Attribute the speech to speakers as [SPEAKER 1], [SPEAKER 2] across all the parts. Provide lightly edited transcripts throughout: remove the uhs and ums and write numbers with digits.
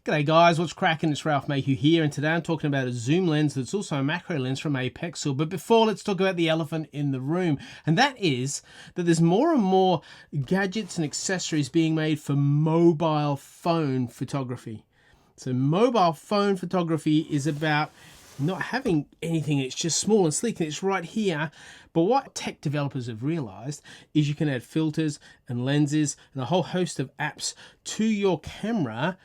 [SPEAKER 1] G'day guys, what's cracking? It's Ralph Mayhew here, and today I'm talking about a zoom lens that's also a macro lens from Apexel. But before, let's talk about the elephant in the room, and that is that there's more and more gadgets and accessories being made for mobile phone photography. So mobile phone photography is about not having anything, it's just small and sleek and it's right here. But what tech developers have realized is you can add filters and lenses and a whole host of apps to your camera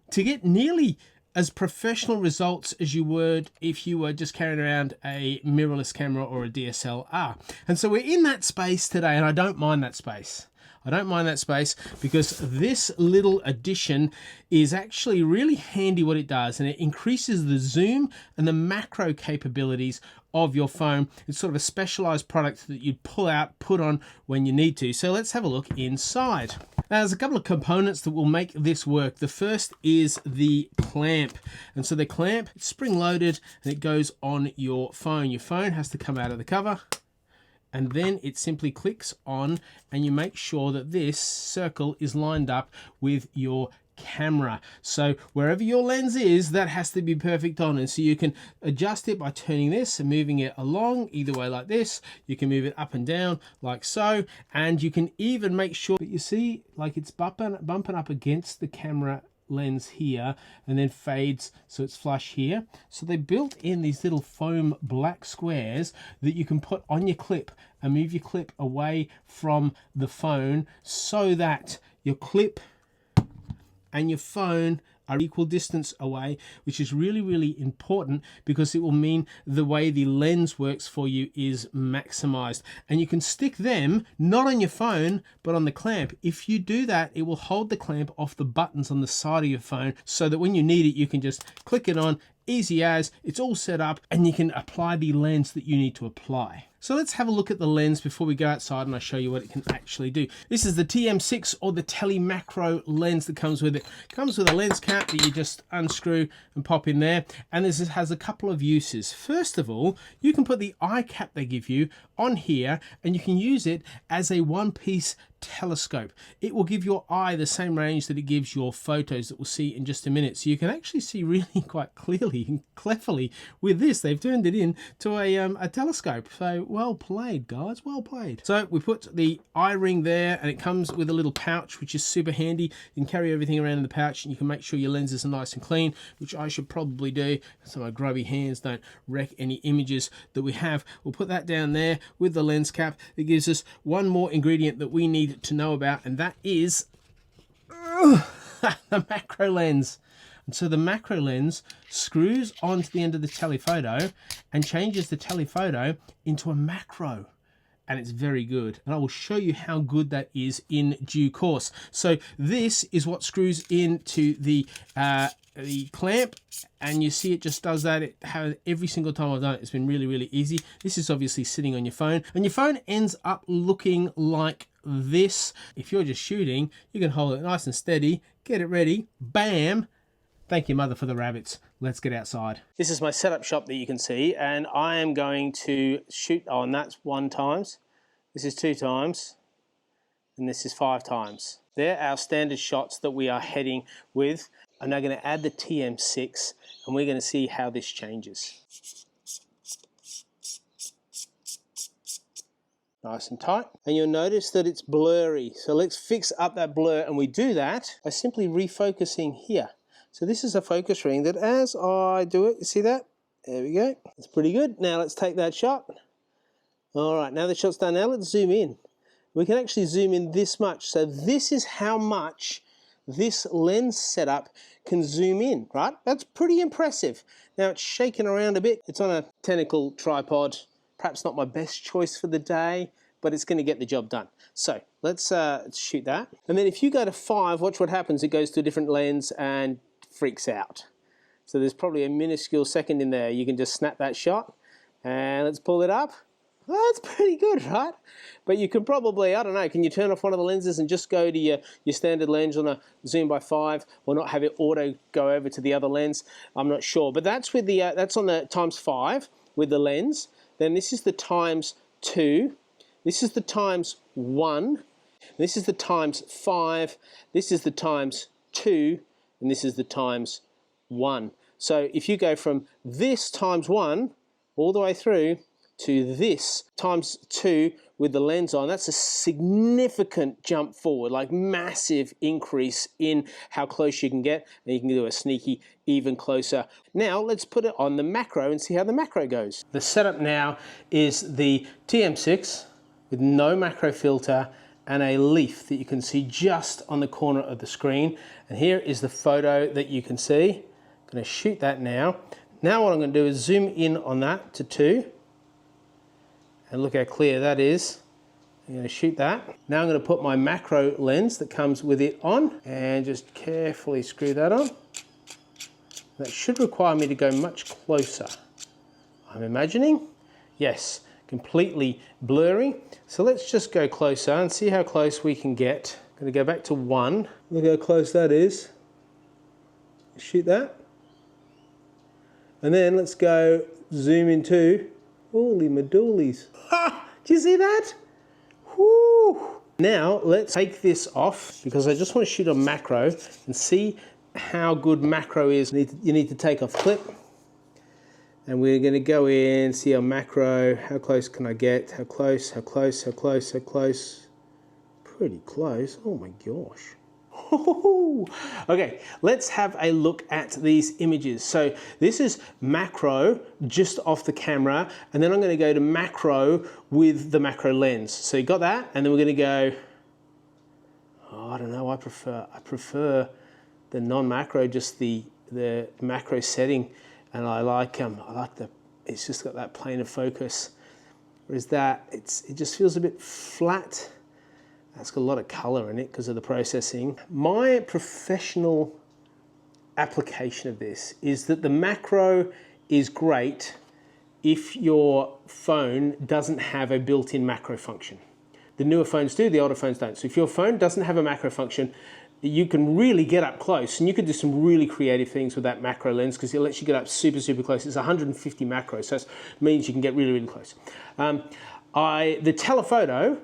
[SPEAKER 1] to get nearly as professional results as you would if you were just carrying around a mirrorless camera or a DSLR. And so we're in that space today, and I don't mind that space. I don't mind that space because this little addition is actually really handy what it does, and it increases the zoom and the macro capabilities of your phone. It's sort of a specialized product that you'd pull out, put on when you need to. So let's have a look inside. Now, there's a couple of components that will make this work. The first is the clamp. And so the clamp, it's spring-loaded and it goes on your phone. Your phone has to come out of the cover, and then it simply clicks on, and you make sure that this circle is lined up with your camera. So wherever your lens is, that has to be perfect on. And so you can adjust it by turning this and moving it along either way like this. You can move it up and down like so, and you can even make sure that you see like it's bumping up against the camera lens here and then fades so it's flush here. So they built in these little foam black squares that you can put on your clip and move your clip away from the phone so that your clip and your phone are equal distance away, which is really, really important because it will mean the way the lens works for you is maximized. And you can stick them not on your phone, but on the clamp. If you do that, it will hold the clamp off the buttons on the side of your phone so that when you need it, you can just click it on, easy as, it's all set up, and you can apply the lens that you need to apply. So let's have a look at the lens before we go outside and I show you what it can actually do. This is the TM6 or the Telemacro lens that comes with it. It comes with a lens cap that you just unscrew and pop in there. And this has a couple of uses. First of all, you can put the eye cap they give you on here and you can use it as a one-piece telescope. It will give your eye the same range that it gives your photos that we'll see in just a minute. So you can actually see really quite clearly and cleverly with this. They've turned it into a telescope. So well played, guys, well played. So we put the eye ring there and it comes with a little pouch, which is super handy. You can carry everything around in the pouch and you can make sure your lenses are nice and clean, which I should probably do so my grubby hands don't wreck any images that we have. We'll put that down there with the lens cap. It gives us one more ingredient that we need to know about, and that is the macro lens. And so the macro lens screws onto the end of the telephoto and changes the telephoto into a macro, and it's very good, and I will show you how good that is in due course. So this is what screws into the clamp, and you see it just does that. It has every single time I've done it. It's been really, really easy. This is obviously sitting on your phone, and your phone ends up looking like this. If you're just shooting, you can hold it nice and steady, get it ready, bam. Thank you, mother, for the rabbits. Let's get outside. This is my setup shot that you can see, and I am going to shoot on. That's 1 times, this is 2 times, and this is 5 times. They're our standard shots that we are heading with. I'm now going to add the TM6, and we're going to see how this changes. Nice and tight, and you'll notice that it's blurry. So let's fix up that blur, and we do that by simply refocusing here. So this is a focus ring that as I do it, you see that? There we go. It's pretty good. Now let's take that shot. All right, now the shot's done. Now let's zoom in. We can actually zoom in this much. So this is how much this lens setup can zoom in, right? That's pretty impressive. Now it's shaking around a bit. It's on a tentacle tripod. Perhaps not my best choice for the day, but it's going to get the job done. So let's shoot that. And then if you go to 5, watch what happens. It goes to a different lens and freaks out. So there's probably a minuscule second in there. You can just snap that shot, and let's pull it up. Well, that's pretty good, right? But you could probably, I don't know, can you turn off one of the lenses and just go to your standard lens on a zoom by 5, or not have it auto go over to the other lens? I'm not sure. But that's with the that's on the ×5 with the lens. Then this is the ×2. This is the ×1. This is the ×5. This is the ×2. and this is the times 1. So if you go from this times 1 all the way through to this times 2 with the lens on, that's a significant jump forward, like massive increase in how close you can get, and you can do a sneaky even closer. Now let's put it on the macro and see how the macro goes. The setup now is the TM6 with no macro filter and a leaf that you can see just on the corner of the screen. And here is the photo that you can see. I'm going to shoot that now. Now what I'm going to do is zoom in on that to 2. And look how clear that is. I'm going to shoot that. Now I'm going to put my macro lens that comes with it on and just carefully screw that on. That should require me to go much closer, I'm imagining. Yes, completely blurry. So let's just go closer and see how close we can get. I'm going to go back to 1. Look how close that is. Shoot that. And then let's go zoom in 2. Holy madoolies. Ha! Do you see that? Whoo! Now let's take this off because I just want to shoot on macro and see how good macro is. You need to take off clip. And we're going to go in, see our macro. How close can I get? How close, how close, how close, how close? Pretty close. Oh my gosh. Okay, let's have a look at these images. So this is macro just off the camera, and then I'm going to go to macro with the macro lens. So you got that, and then we're going to go, oh, I don't know, I prefer the non-macro, just the macro setting, and I like it's just got that plane of focus. Whereas that, it just feels a bit flat. That's got a lot of color in it because of the processing. My professional application of this is that the macro is great if your phone doesn't have a built-in macro function. The newer phones do, the older phones don't. So if your phone doesn't have a macro function, you can really get up close, and you could do some really creative things with that macro lens because it lets you get up super, super close. It's 150 macros, so it means you can get really, really close. The telephoto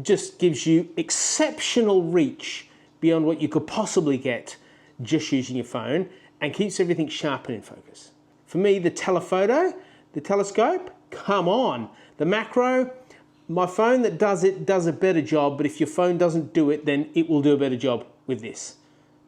[SPEAKER 1] just gives you exceptional reach beyond what you could possibly get just using your phone, and keeps everything sharp and in focus. For me, the telephoto, the telescope, come on. The macro, my phone that does it does a better job, but if your phone doesn't do it, then it will do a better job with this.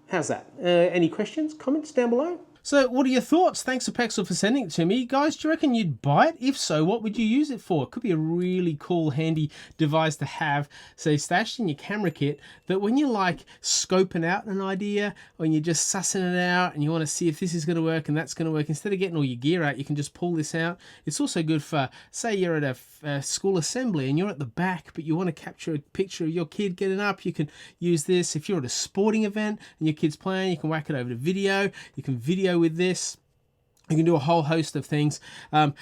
[SPEAKER 1] How's that? Any questions, comments down below? So what are your thoughts? Thanks Apexel for sending it to me. Guys, do you reckon you'd buy it? If so, what would you use it for? It could be a really cool, handy device to have, say, stashed in your camera kit, that when you're like scoping out an idea, or you're just sussing it out and you want to see if this is going to work and that's going to work, instead of getting all your gear out, you can just pull this out. It's also good for, say you're at a school assembly and you're at the back, but you want to capture a picture of your kid getting up. You can use this. If you're at a sporting event and your kid's playing, you can whack it over to video. You can video with this. You can do a whole host of things.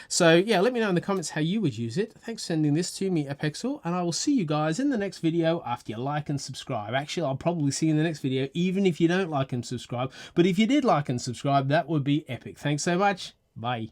[SPEAKER 1] So yeah, let me know in the comments how you would use it. Thanks for sending this to me, Apexel, and I will see you guys in the next video after you like and subscribe. Actually, I'll probably see you in the next video even if you don't like and subscribe, but if you did like and subscribe, that would be epic. Thanks so much. Bye.